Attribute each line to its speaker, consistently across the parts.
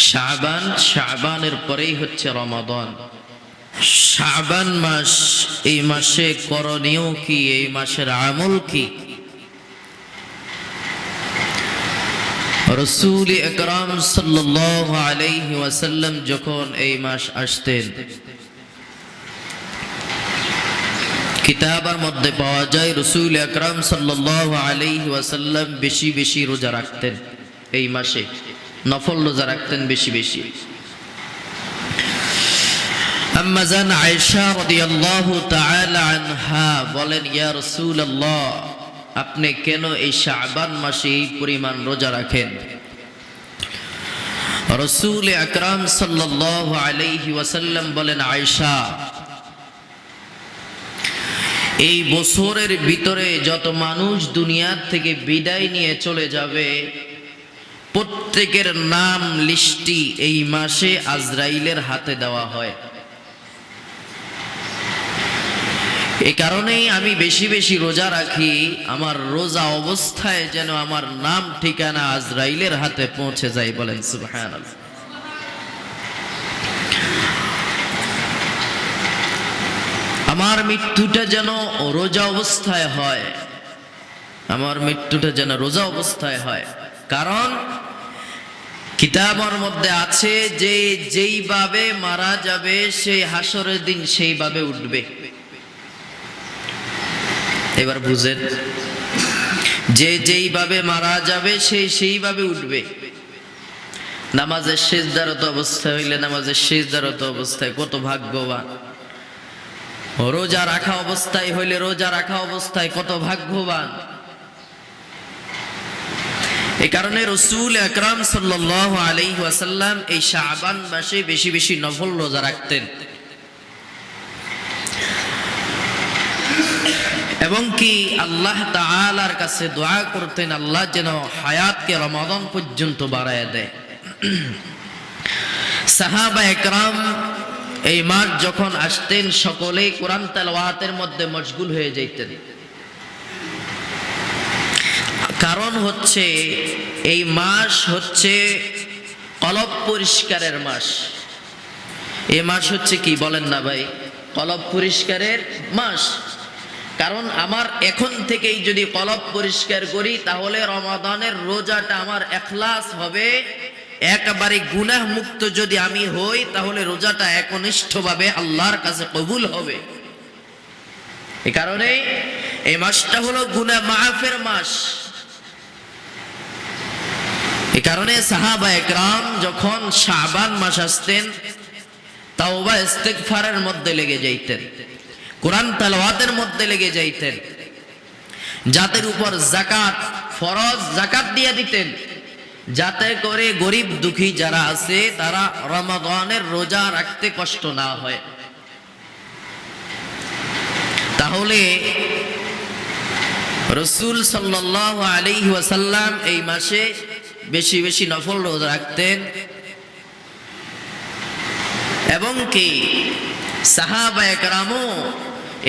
Speaker 1: শাবান, শাবানের পরেই হচ্ছে রমাদান। শাবান মাস, এই মাসে করণীয় কি, এই মাসের আমল কি? রাসূল আকরাম সাল্লাল্লাহু আলাইহি ওয়াসাল্লাম যখন এই মাস আসতেন, কিতাবের মধ্যে পাওয়া যায় রাসূল আকরাম সাল্লাল্লাহু আলাইহি ওয়াসাল্লাম বেশি বেশি রোজা রাখতেন। এই মাসে নফল রোজা রাখতেন বেশি বেশি। আম্মা জান আয়েশা রাদিয়াল্লাহু তাআলা আনহা বলেন, ইয়া রাসূলুল্লাহ, আপনি কেন এই শাবান মাসে এই পরিমাণ রোজা রাখেন? রাসূল আকরাম সাল্লাল্লাহু আলাইহি ওয়াসাল্লাম বলেন, আয়েশা, এই বছরের ভিতরে যত মানুষ দুনিয়ার থেকে বিদায় নিয়ে চলে যাবে, প্রত্যেকের নাম লিস্টি এই মাসে আজরাইলের হাতে দেওয়া হয়। এই কারণেই আমি বেশি বেশি রোজা রাখি, আমার রোজা অবস্থায় যেন আমার নাম ঠিকানা আজরাইলের হাতে পৌঁছে যায়। বলেন সুবহানাল্লাহ। আমার মৃত্যুটা যেন রোজা অবস্থায় হয়, আমার মৃত্যুটা যেন রোজা অবস্থায় হয়। কারণ কিতাবের মধ্যে আছে যে যেইভাবে মারা যাবে সেই হাসরের দিন সেইভাবে উঠবে। এবার বুঝেন, যে যেইভাবে মারা যাবে সেই সেইভাবে উঠবে। নামাজের সিজদারত অবস্থায় হইলে নামাজের সিজদারত অবস্থায় কত ভাগ্যবান, রোজা রাখা অবস্থায় হইলে রোজা রাখা অবস্থায় কত ভাগ্যবান। এই কারণে রাসূল আকরাম সাল্লাল্লাহু আলাইহি ওয়াসাল্লাম এই শাবান মাসে বেশি বেশি নফল রোজা রাখতেন এবং কি আল্লাহ তাআলার কাছে দোয়া করতেন, আল্লাহ যেন হায়াতকে রমাদান পর্যন্ত বাড়ায় দেয়। সাহাবা একরাম এই মাস যখন আসতেন, সকলেই কোরআন তেলাওয়াতের মধ্যে মশগুল হয়ে যেতেন। কারণ হচ্ছে এই মাস হচ্ছে কলব পরিষ্কারের মাস। এই মাস হচ্ছে কি বলেন না ভাই? কলব পরিষ্কারের মাস। কারণ আমার এখন থেকেই যদি কলব পরিষ্কার করি, তাহলে রমাদানের রোজাটা আমার ইখলাস হবে, একেবারে গুনাহ মুক্ত যদি আমি হই, তাহলে রোজাটা একনিষ্ঠভাবে আল্লাহর কাছে কবুল হবে। এই কারণে এই মাসটা হলো গুনাহ মাফের মাস। এই কারণে সাহাবা একরাম যখন শাবান মাস আসতেন, তাওবা ইস্তিগফারের মধ্যে লেগে যাইতেন, কোরআন তেলাওয়াতের মধ্যে লেগে যাইতেন, যাদের উপর যাকাত ফরজ যাকাত দিয়ে দিতেন, যাতে করে গরিব দুঃখী যারা আছে তারা রমাদানের রোজা রাখতে কষ্ট না হয়। তাহলে রাসূল সাল্লাল্লাহু আলাইহি ওয়াসাল্লাম এই মাসে বেশি বেশি নফল রোজা রাখতেন এবং কি সাহাবা একরামও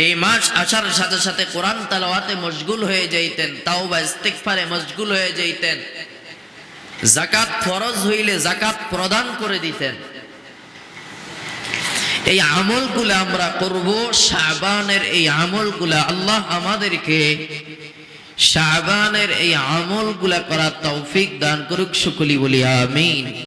Speaker 1: এই মাস আসার সাথে সাথে কোরআন তেলাওয়াতে মশগুল হয়ে যাইতেন, তাওবা ইস্তিগফারে মশগুল হয়ে যাইতেন, যাকাত ফরজ হইলে যাকাত প্রদান করে দিতেন। এই আমলগুলো আমরা করব, শাবানের এই আমলগুলো আল্লাহ আমাদেরকে শাবানের এই আমলগুলো করার তৌফিক দান করুক। সকলেই বলি আমিন।